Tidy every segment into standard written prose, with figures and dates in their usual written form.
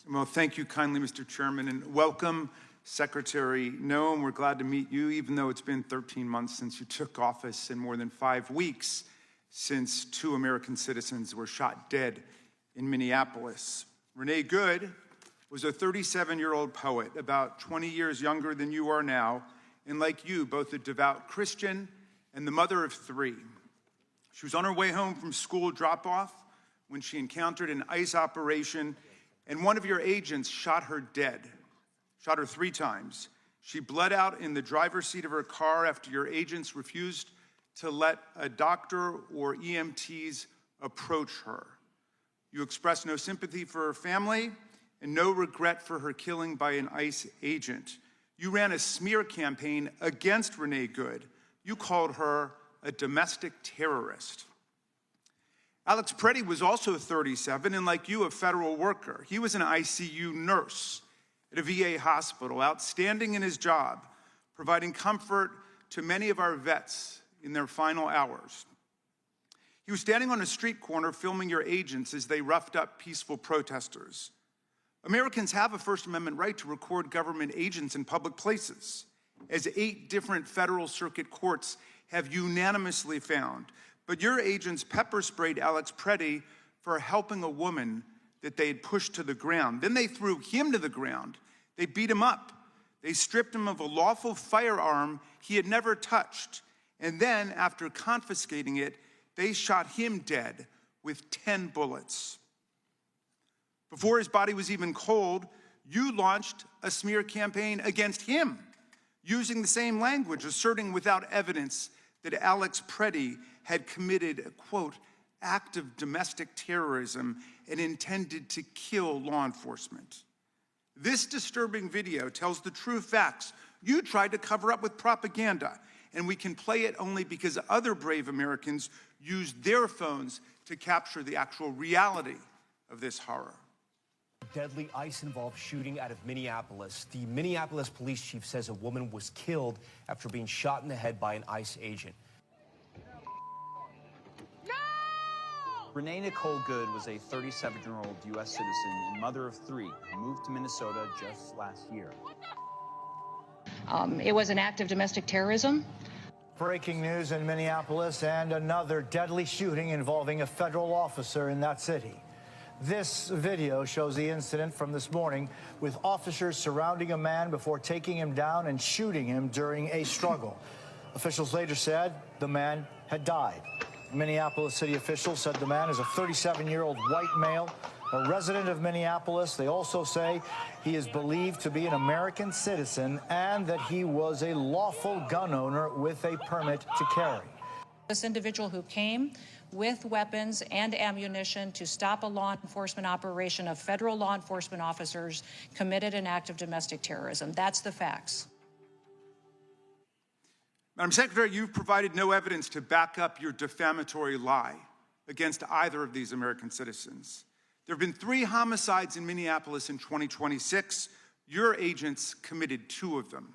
Well, thank you kindly, Mr. Chairman, and welcome, Secretary Noem. We're glad to meet you, even though it's been 13 months since you took office and more than 5 weeks since 2 American citizens were shot dead in Minneapolis. Renee Good was a 37-year-old poet, about 20 years younger than you are now, and like you, both a devout Christian and the mother of 3. She was on her way home from school drop-off when she encountered an ICE operation, and one of your agents shot her dead, shot her 3 times. She bled out in the driver's seat of her car after your agents refused to let a doctor or EMTs approach her. You expressed no sympathy for her family and no regret for her killing by an ICE agent. You ran a smear campaign against Renee Good. You called her a domestic terrorist. Alex Preddy was also 37 and, like you, a federal worker. He was an ICU nurse at a VA hospital, outstanding in his job, providing comfort to many of our vets in their final hours. He was standing on a street corner filming your agents as they roughed up peaceful protesters. Americans have a First Amendment right to record government agents in public places, as 8 different federal circuit courts have unanimously found. But your agents pepper sprayed Alex Preddy for helping a woman that they had pushed to the ground. Then they threw him to the ground. They beat him up. They stripped him of a lawful firearm he had never touched. And then, after confiscating it, they shot him dead with 10 bullets. Before his body was even cold, you launched a smear campaign against him, using the same language, asserting without evidence that Alex Preddy had committed a, quote, act of domestic terrorism and intended to kill law enforcement. This disturbing video tells the true facts you tried to cover up with propaganda, and we can play it only because other brave Americans used their phones to capture the actual reality of this horror. Deadly ICE-involved shooting out of Minneapolis. The Minneapolis police chief says a woman was killed after being shot in the head by an ICE agent. Renee Nicole Good was a 37-year-old U.S. citizen and mother of 3 who moved to Minnesota just last year. It was an act of domestic terrorism. Breaking news in Minneapolis and another deadly shooting involving a federal officer in that city. This video shows the incident from this morning with officers surrounding a man before taking him down and shooting him during a struggle. Officials later said the man had died. Minneapolis city officials said the man is a 37-year-old white male, a resident of Minneapolis. They also say he is believed to be an American citizen and that he was a lawful gun owner with a permit to carry. This individual who came with weapons and ammunition to stop a law enforcement operation of federal law enforcement officers committed an act of domestic terrorism. That's the facts. Madam Secretary, you've provided no evidence to back up your defamatory lie against either of these American citizens. There have been 3 homicides in Minneapolis in 2026. Your agents committed 2 of them.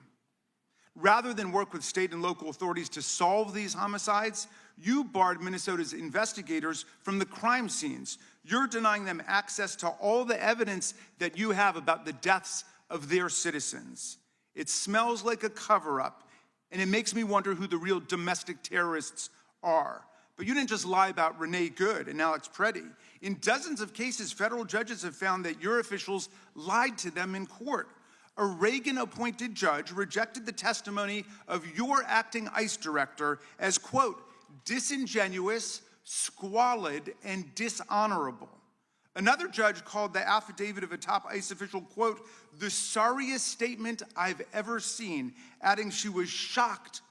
Rather than work with state and local authorities to solve these homicides, you barred Minnesota's investigators from the crime scenes. You're denying them access to all the evidence that you have about the deaths of their citizens. It smells like a cover-up, and it makes me wonder who the real domestic terrorists are. But you didn't just lie about Renee Good and Alex Preddy. In dozens of cases, federal judges have found that your officials lied to them in court. A Reagan-appointed judge rejected the testimony of your acting ICE director as, quote, disingenuous, squalid, and dishonorable. Another judge called the affidavit of a top ICE official, quote, the sorriest statement I've ever seen, adding she was shocked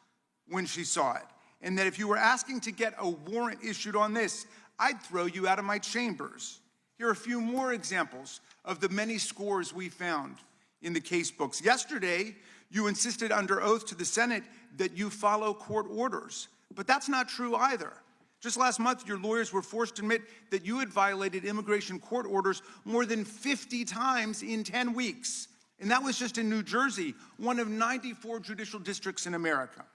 when she saw it, and that if you were asking to get a warrant issued on this, I'd throw you out of my chambers. Here are a few more examples of the many scores we found in the case books. Yesterday, you insisted under oath to the Senate that you follow court orders, but that's not true either. Just last month, your lawyers were forced to admit that you had violated immigration court orders more than 50 times in 10 weeks. And that was just in New Jersey, one of 94 judicial districts in America.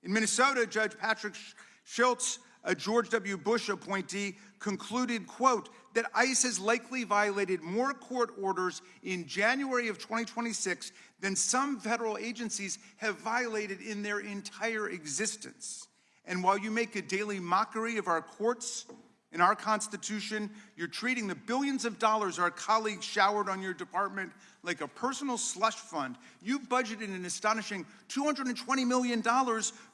In Minnesota, Judge Patrick Schultz a George W. Bush appointee, concluded, quote, that ICE has likely violated more court orders in January of 2026 than some federal agencies have violated in their entire existence. And while you make a daily mockery of our courts and our Constitution, you're treating the billions of dollars our colleagues showered on your department like a personal slush fund. You've budgeted an astonishing $220 million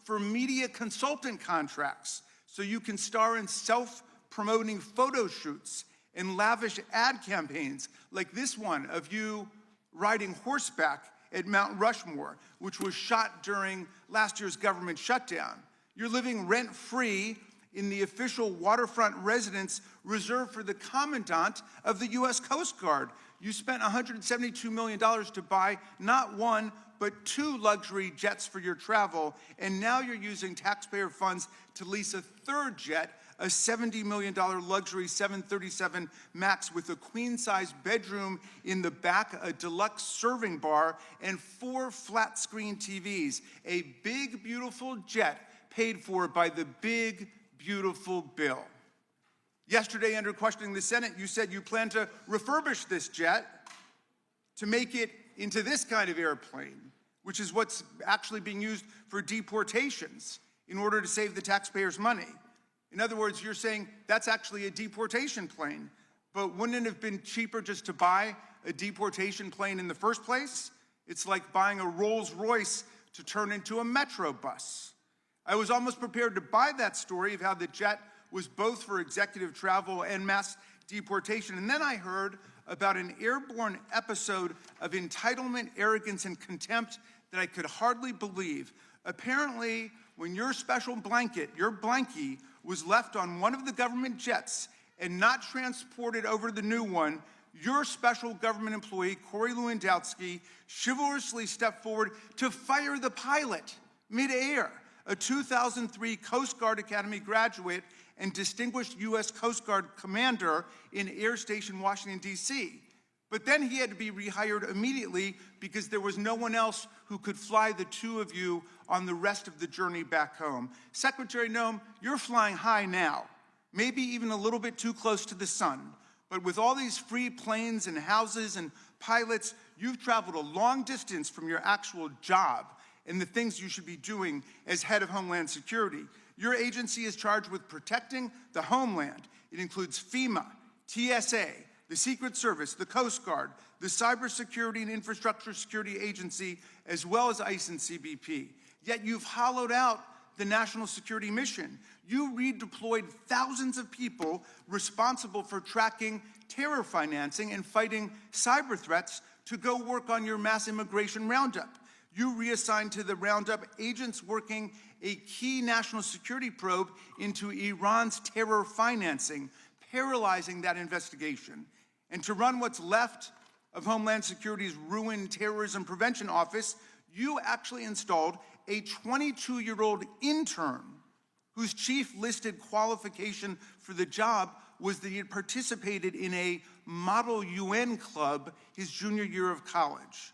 for media consultant contracts so you can star in self-promoting photo shoots and lavish ad campaigns like this one of you riding horseback at Mount Rushmore, which was shot during last year's government shutdown. You're living rent-free in the official waterfront residence reserved for the commandant of the U.S. Coast Guard. You spent $172 million to buy not one, but 2 luxury jets for your travel, and now you're using taxpayer funds to lease a 3rd jet, a $70 million luxury 737 MAX with a queen-size bedroom in the back, a deluxe serving bar, and 4 flat-screen TVs. A big, beautiful jet paid for by the big, beautiful bill. Yesterday, under questioning the Senate, you said you plan to refurbish this jet to make it into this kind of airplane, which is what's actually being used for deportations in order to save the taxpayers' money. In other words, you're saying that's actually a deportation plane, but wouldn't it have been cheaper just to buy a deportation plane in the first place? It's like buying a Rolls Royce to turn into a Metro bus. I was almost prepared to buy that story of how the jet was both for executive travel and mass deportation. And then I heard about an airborne episode of entitlement, arrogance, and contempt that I could hardly believe. Apparently, when your special blanket, your blankie, was left on one of the government jets and not transported over to the new one, your special government employee, Corey Lewandowski, chivalrously stepped forward to fire the pilot midair, a 2003 Coast Guard Academy graduate and distinguished U.S. Coast Guard commander in Air Station, Washington, D.C. But then he had to be rehired immediately because there was no one else who could fly the 2 of you on the rest of the journey back home. Secretary Noem, you're flying high now, maybe even a little bit too close to the sun. But with all these free planes and houses and pilots, you've traveled a long distance from your actual job and the things you should be doing as head of Homeland Security. Your agency is charged with protecting the homeland. It includes FEMA, TSA, the Secret Service, the Coast Guard, the Cybersecurity and Infrastructure Security Agency, as well as ICE and CBP. Yet you've hollowed out the national security mission. You redeployed thousands of people responsible for tracking terror financing and fighting cyber threats to go work on your mass immigration roundup. You reassigned to the roundup agents working a key national security probe into Iran's terror financing, paralyzing that investigation. And to run what's left of Homeland Security's ruined terrorism prevention office, you actually installed a 22-year-old intern whose chief listed qualification for the job was that he had participated in a model UN club his junior year of college.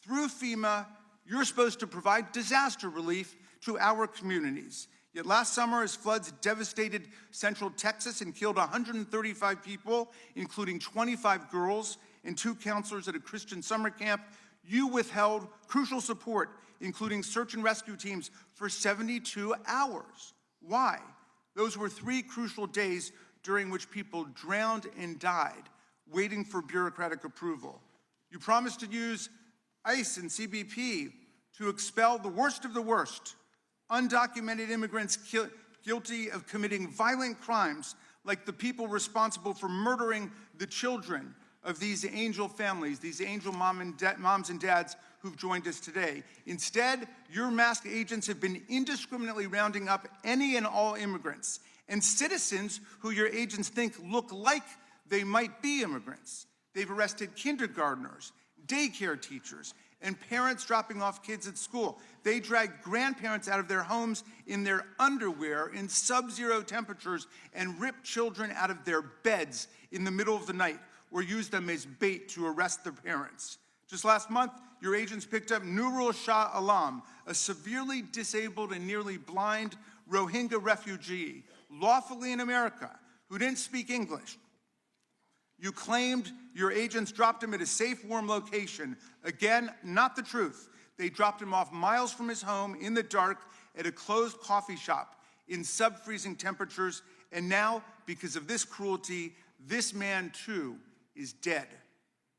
Through FEMA, you're supposed to provide disaster relief to our communities. Yet last summer, as floods devastated central Texas and killed 135 people, including 25 girls and 2 counselors at a Christian summer camp, you withheld crucial support, including search and rescue teams, for 72 hours. Why? Those were 3 crucial days during which people drowned and died, waiting for bureaucratic approval. You promised to use ICE and CBP to expel the worst of the worst, undocumented immigrants guilty of committing violent crimes like the people responsible for murdering the children of these angel families, these angel moms and dads who've joined us today. Instead, your masked agents have been indiscriminately rounding up any and all immigrants and citizens who your agents think look like they might be immigrants. They've arrested kindergartners, daycare teachers, and parents dropping off kids at school. They drag grandparents out of their homes in their underwear in sub-zero temperatures and rip children out of their beds in the middle of the night or use them as bait to arrest their parents. Just last month, your agents picked up Nurul Shah Alam, a severely disabled and nearly blind Rohingya refugee lawfully in America who didn't speak English. You claimed your agents dropped him at a safe, warm location. Again, not the truth. They dropped him off miles from his home in the dark at a closed coffee shop in sub-freezing temperatures. And now, because of this cruelty, this man too is dead.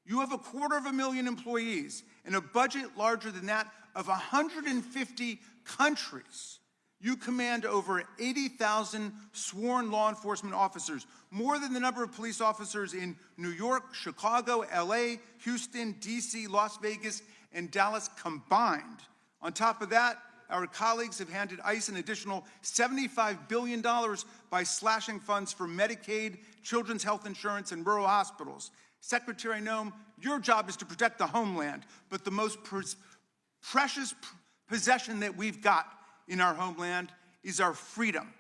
You have 250,000 employees and a budget larger than that of 150 countries. You command over 80,000 sworn law enforcement officers, more than the number of police officers in New York, Chicago, LA, Houston, DC, Las Vegas, and Dallas combined. On top of that, our colleagues have handed ICE an additional $75 billion by slashing funds for Medicaid, children's health insurance, and rural hospitals. Secretary Noem, your job is to protect the homeland, but the most precious possession that we've got in our homeland is our freedom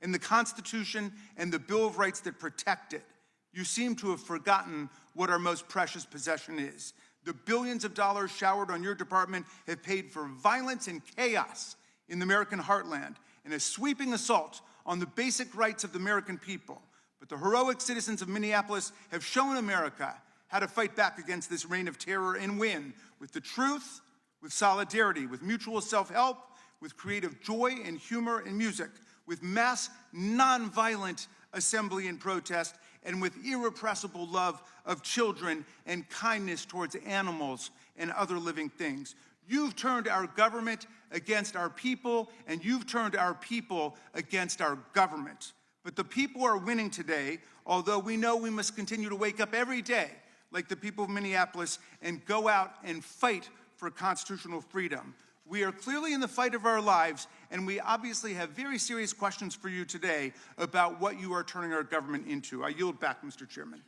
and the Constitution and the Bill of Rights that protect it. You seem to have forgotten what our most precious possession is. The billions of dollars showered on your department have paid for violence and chaos in the American heartland and a sweeping assault on the basic rights of the American people. But the heroic citizens of Minneapolis have shown America how to fight back against this reign of terror and win with the truth, with solidarity, with mutual self-help, with creative joy and humor and music, with mass nonviolent assembly and protest, and with irrepressible love of children and kindness towards animals and other living things. You've turned our government against our people, and you've turned our people against our government. But the people are winning today, although we know we must continue to wake up every day, like the people of Minneapolis, and go out and fight for constitutional freedom. We are clearly in the fight of our lives, and we obviously have very serious questions for you today about what you are turning our government into. I yield back, Mr. Chairman.